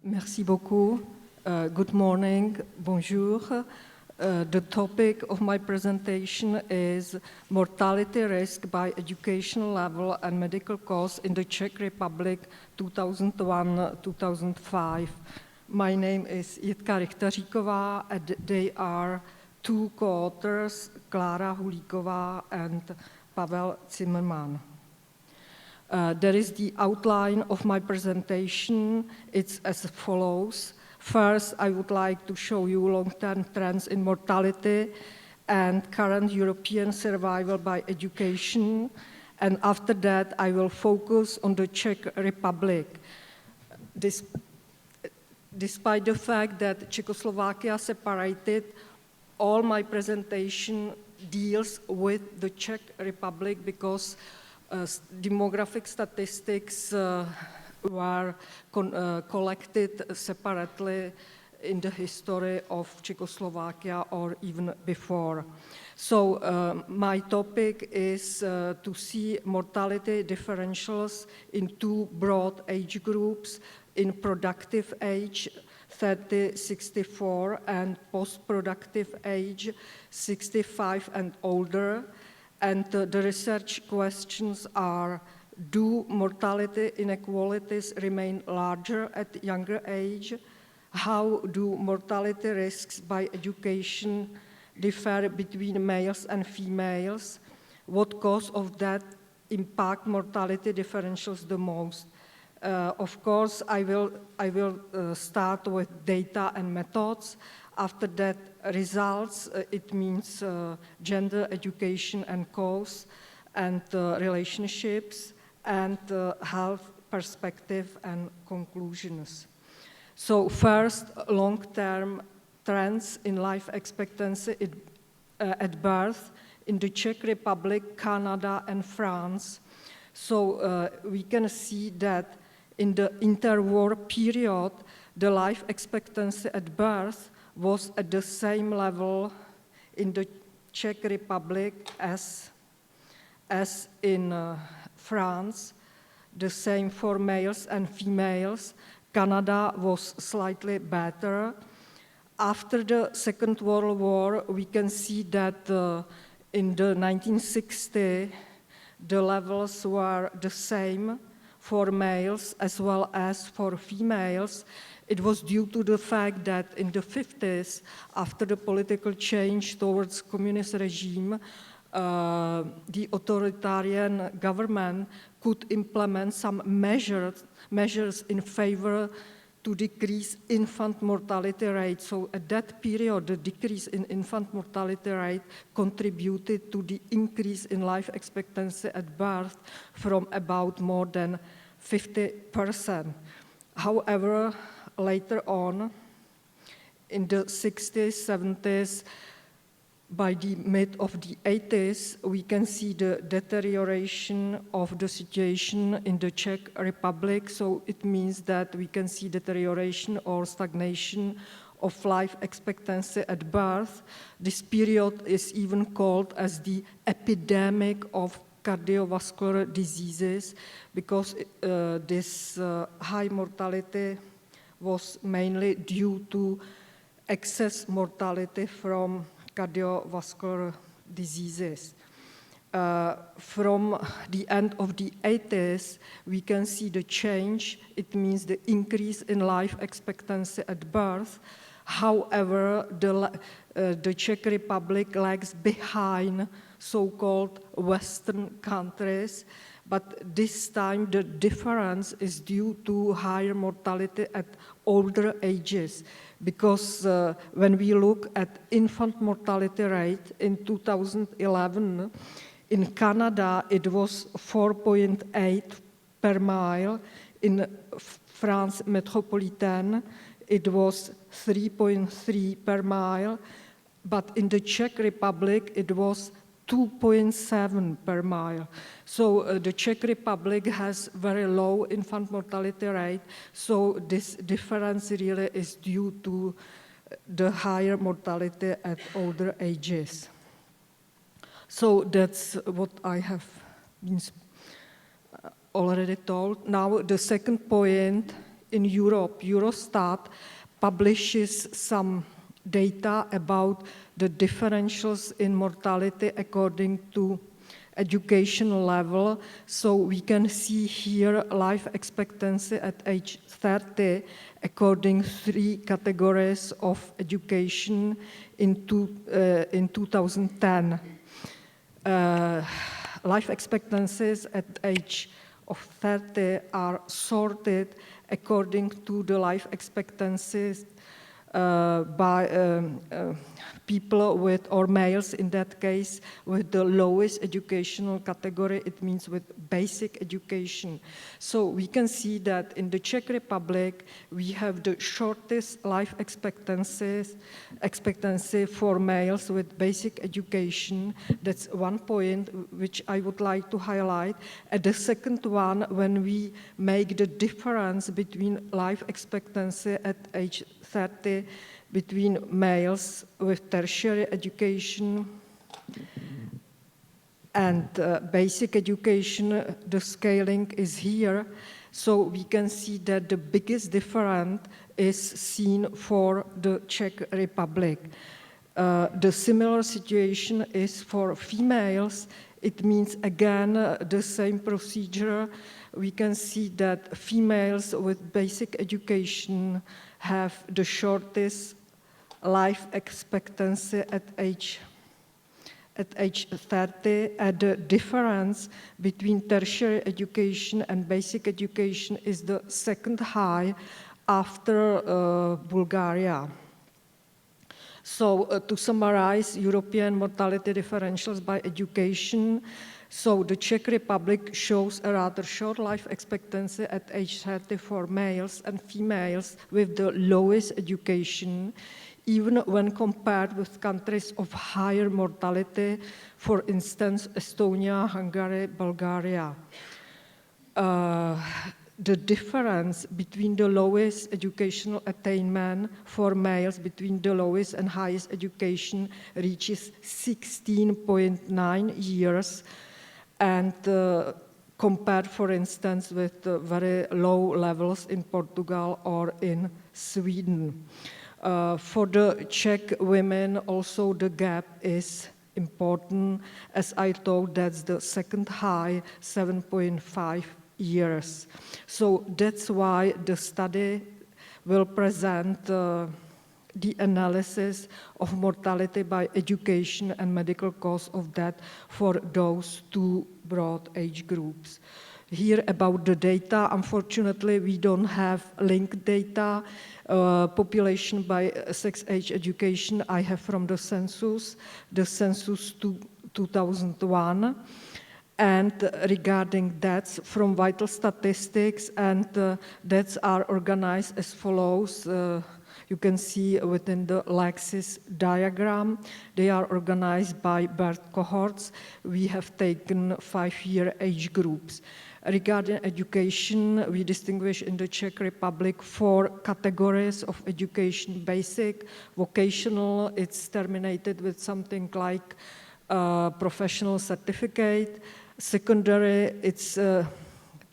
Merci beaucoup. Good morning. Bonjour. The topic of my presentation is mortality risk by educational level and medical costs in the Czech Republic 2001-2005. My name is Jitka Rychtaříková, and they are two co-authors, Klára Hulíková and Pavel Zimmermann. There is the outline of my presentation. It's as follows. First, I would like to show you long-term trends in mortality and current European survival by education. And after that, I will focus on the Czech Republic. Despite the fact that Czechoslovakia separated, all my presentation deals with the Czech Republic because demographic statistics were collected separately in the history of Czechoslovakia or even before. So my topic is to see mortality differentials in two broad age groups, in productive age 30-64 and post-productive age 65 and older. And the research questions are, do mortality inequalities remain larger at younger age? How do mortality risks by education differ between males and females? What cause of that impact mortality differentials the most? Of course, I will start with data and methods. After that, results, it means gender, education, and cause, and relationships, and health perspective and conclusions. So first, long-term trends in life expectancy at birth in the Czech Republic, Canada, and France. So we can see that in the interwar period, the life expectancy at birth was at the same level in the Czech Republic as in France, the same for males and females. Canada was slightly better. After the Second World War, we can see that in the 1960s, the levels were the same for males as well as for females. It was due to the fact that in the 50s, after the political change towards communist regime, the authoritarian government could implement some measures in favor to decrease infant mortality rate. So at that period, the decrease in infant mortality rate contributed to the increase in life expectancy at birth from about more than 50%. However, later on, in the 60s, 70s, by the mid of the 80s, we can see the deterioration of the situation in the Czech Republic. So it means that we can see deterioration or stagnation of life expectancy at birth. This period is even called as the epidemic of cardiovascular diseases because this high mortality was mainly due to excess mortality from cardiovascular diseases. From the end of the 80s, we can see the change. It means the increase in life expectancy at birth. However, the Czech Republic lags behind so-called Western countries, but this time the difference is due to higher mortality at older ages, because when we look at infant mortality rate in 2011, in Canada it was 4.8 per mile, in France metropolitan it was 3.3 per mile, but in the Czech Republic it was 2.7 per mile. So the Czech Republic has very low infant mortality rate, so this difference really is due to the higher mortality at older ages. So that's what I have been already told. Now the second point in Europe, Eurostat publishes some data about the differentials in mortality according to educational level. So we can see here life expectancy at age 30 according to 3 categories of education in 2010. Life expectancies at age of 30 are sorted according to the life expectancies by people with, or males in that case, with the lowest educational category, it means with basic education. So we can see that in the Czech Republic, we have the shortest life expectancy for males with basic education. That's one point which I would like to highlight. And the second one, when we make the difference between life expectancy at age 30 between males with tertiary education and basic education, the scaling is here. So we can see that the biggest difference is seen for the Czech Republic. The similar situation is for females. It means, again, the same procedure. We can see that females with basic education have the shortest life expectancy at age 30, and the difference between tertiary education and basic education is the second high after Bulgaria. So to summarize European mortality differentials by education, so the Czech Republic shows a rather short life expectancy at age 30 for males and females with the lowest education, even when compared with countries of higher mortality, for instance, Estonia, Hungary, Bulgaria. The difference between the lowest educational attainment for males between the lowest and highest education reaches 16.9 years, and compared, for instance, with very low levels in Portugal or in Sweden. For the Czech women, also the gap is important. As I told, that's the second high, 7.5 years. So that's why the study will present the analysis of mortality by education and medical cause of death for those two broad age groups. Here about the data, unfortunately, we don't have linked data. Population by sex age education I have from the census 2001. And regarding deaths from vital statistics, and deaths are organized as follows. You can see within the axis diagram, they are organized by birth cohorts. We have taken 5-year age groups. Regarding education, we distinguish in the Czech Republic 4 categories of education: basic, vocational, it's terminated with something like professional certificate; secondary, it's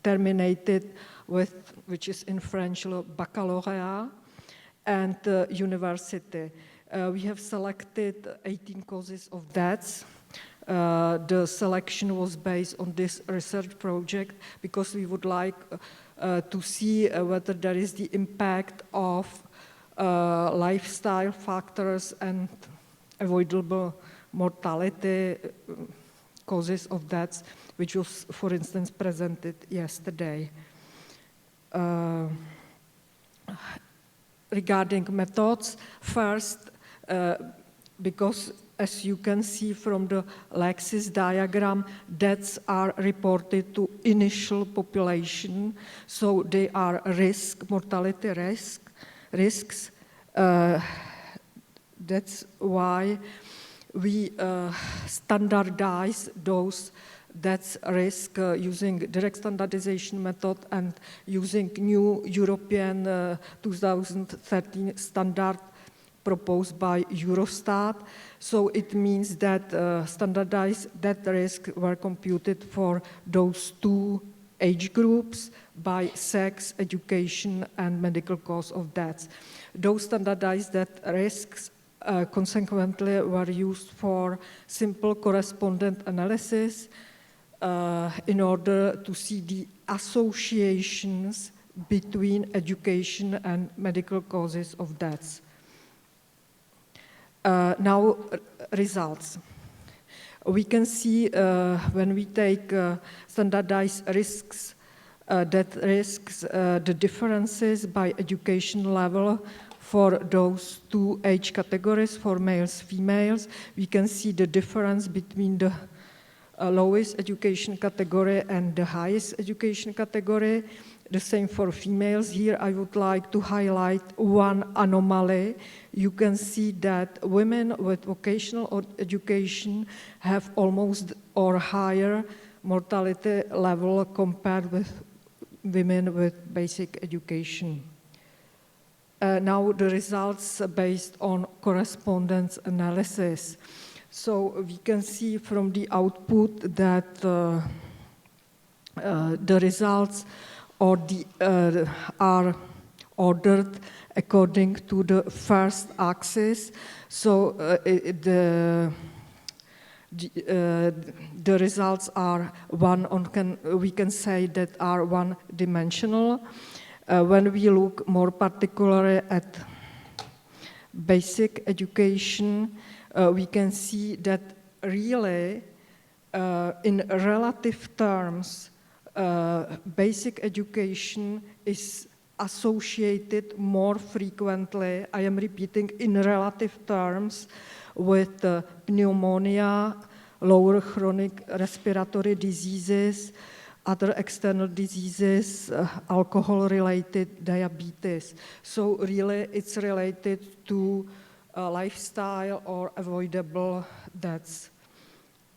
terminated with, which is in French, le baccalauréat; and university. We have selected 18 causes of deaths. The selection was based on this research project because we would like to see whether there is the impact of lifestyle factors and avoidable mortality causes of deaths, which was, for instance, presented yesterday. Regarding methods, first, because as you can see from the axis diagram, deaths are reported to initial population, so they are mortality risks. That's why we standardize those deaths risk using direct standardization method and using new European 2013 standard proposed by Eurostat. So it means that standardized death risks were computed for those 2 age groups by sex, education, and medical cause of death. Those standardized death risks consequently were used for simple correspondent analysis in order to see the associations between education and medical causes of death. Now, results. We can see when we take standardized risks, death risks, the differences by education level for those two age categories, for males, females. We can see the difference between the lowest education category and the highest education category. The same for females. Here I would like to highlight one anomaly. You can see that women with vocational education have almost or higher mortality level compared with women with basic education. Now the results based on correspondence analysis. So we can see from the output that the results are ordered according to the first axis. So the results are we can say that are one-dimensional. When we look more particularly at basic education, we can see that really in relative terms, basic education is associated more frequently, I am repeating, in relative terms, with pneumonia, lower chronic respiratory diseases, other external diseases, alcohol-related diabetes. So really it's related to lifestyle or avoidable deaths.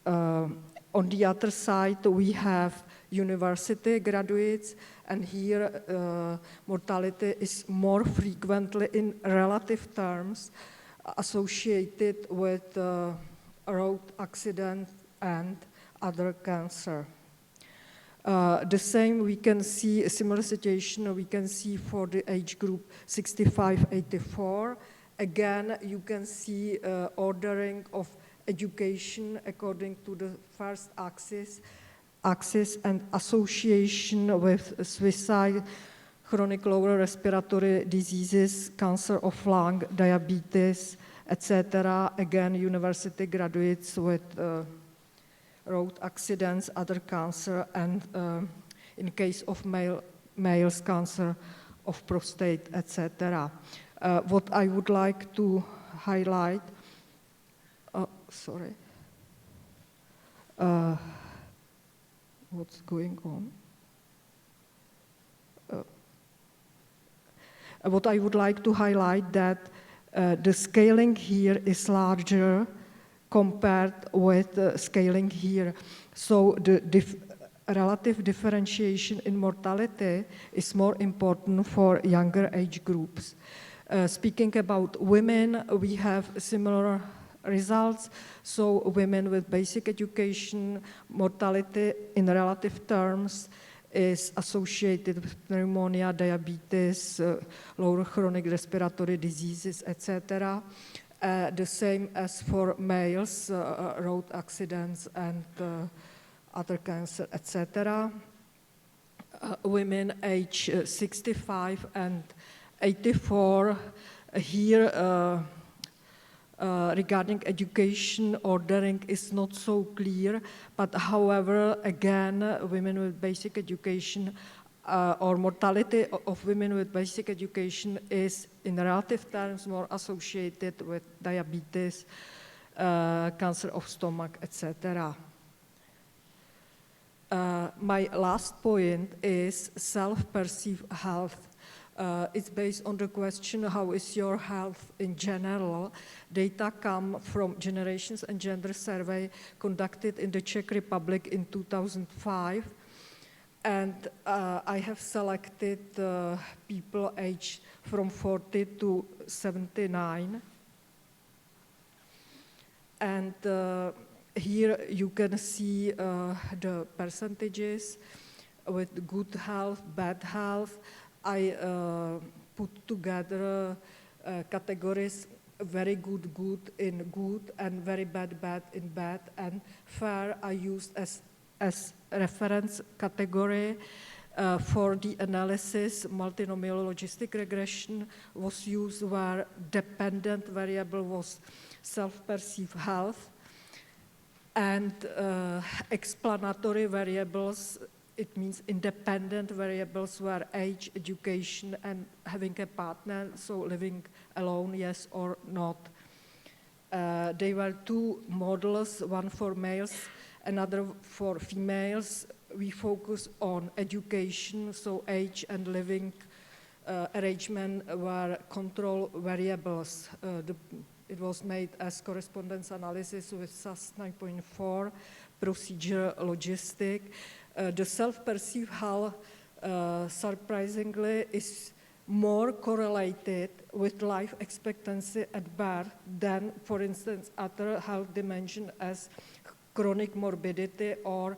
On the other side, we have university graduates, and here mortality is more frequently in relative terms associated with road accident and other cancer. The same we can see, a similar situation we can see for the age group 65-84. Again, you can see ordering of education according to the first axis and association with suicide, chronic lower respiratory diseases, cancer of lung, diabetes, etc. Again, university graduates with road accidents, other cancer, and in case of males, cancer of prostate, etc. What I would like to highlight, what's going on? What I would like to highlight that the scaling here is larger compared with scaling here. So the relative differentiation in mortality is more important for younger age groups. Speaking about women, we have similar results. So women with basic education, mortality in relative terms is associated with pneumonia, diabetes, lower chronic respiratory diseases, etc. The same as for males, road accidents and other cancer, etc. Women age 65 and 84, here regarding education, ordering is not so clear, but however, again, women with basic education or mortality of women with basic education is in relative terms more associated with diabetes, cancer of stomach, etc. My last point is self-perceived health. It's based on the question, how is your health in general? Data come from Generations and Gender Survey conducted in the Czech Republic in 2005. And I have selected people aged from 40 to 79. And here you can see the percentages. with good health, bad health. I put together categories very good, good in good, and very bad, bad in bad, and fair I used as reference category. For the analysis, multinomial logistic regression was used where dependent variable was self-perceived health, and explanatory variables, it means independent variables, were age, education, and having a partner, so living alone, yes or not. There were two models, one for males, another for females. We focus on education, so age and living arrangement were control variables. It was made as correspondence analysis with SAS 9.4, procedure logistic. The self-perceived health, surprisingly, is more correlated with life expectancy at birth than, for instance, other health dimensions as chronic morbidity or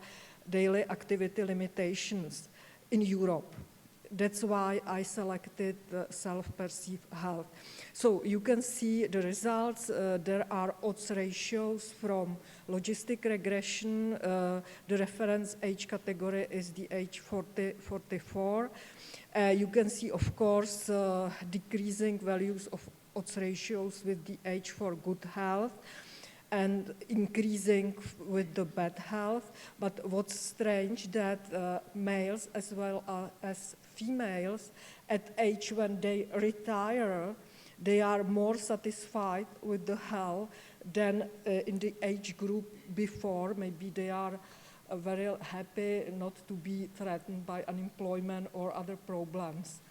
daily activity limitations in Europe. That's why I selected the self-perceived health. So you can see the results. There are odds ratios from logistic regression. The reference age category is the age 40-44. You can see, of course, decreasing values of odds ratios with the age for good health, and increasing with the bad health. But what's strange that males as well as females at age when they retire, they are more satisfied with the health than in the age group before. Maybe they are very happy not to be threatened by unemployment or other problems.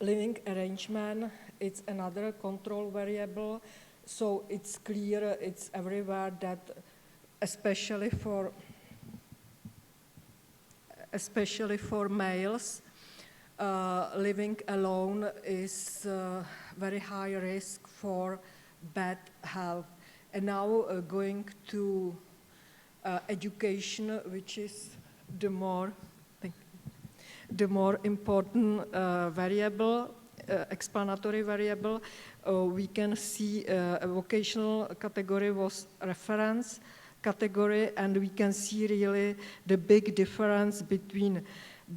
Living arrangement, it's another control variable, so it's clear, it's everywhere that especially for males, living alone is very high risk for bad health. And now going to education, which is the more important variable, explanatory variable. We can see a vocational category was reference category, and we can see really the big difference between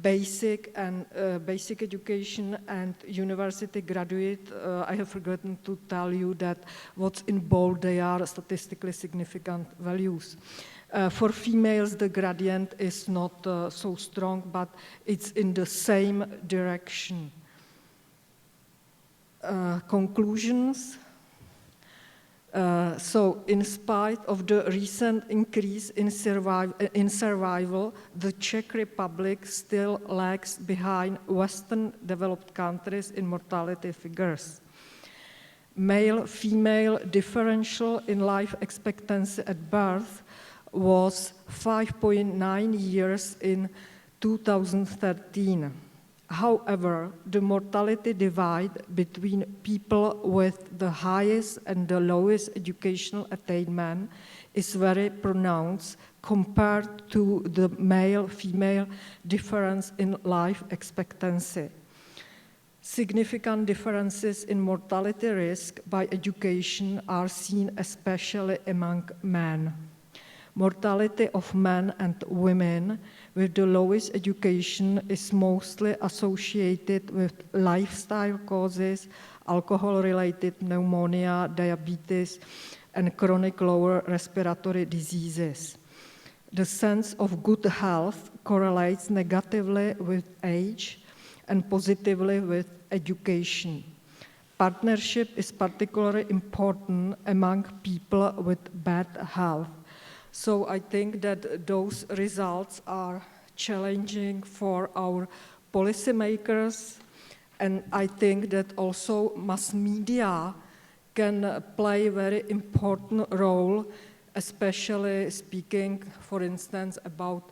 basic education and university graduate. I have forgotten to tell you that what's in bold, they are statistically significant values. For females, the gradient is not so strong, but it's in the same direction. Conclusions. So, in spite of the recent increase in survival, the Czech Republic still lags behind Western developed countries in mortality figures. Male-female differential in life expectancy at birth was 5.9 years in 2013. However, the mortality divide between people with the highest and the lowest educational attainment is very pronounced compared to the male-female difference in life expectancy. Significant differences in mortality risk by education are seen especially among men. Mortality of men and women with the lowest education is mostly associated with lifestyle causes, alcohol-related pneumonia, diabetes, and chronic lower respiratory diseases. The sense of good health correlates negatively with age and positively with education. Partnership is particularly important among people with bad health. So I think that those results are challenging for our policymakers, and I think that also mass media can play a very important role, especially speaking, for instance, about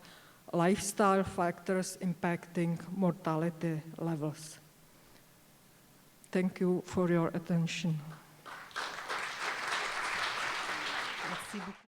lifestyle factors impacting mortality levels. Thank you for your attention. Merci beaucoup.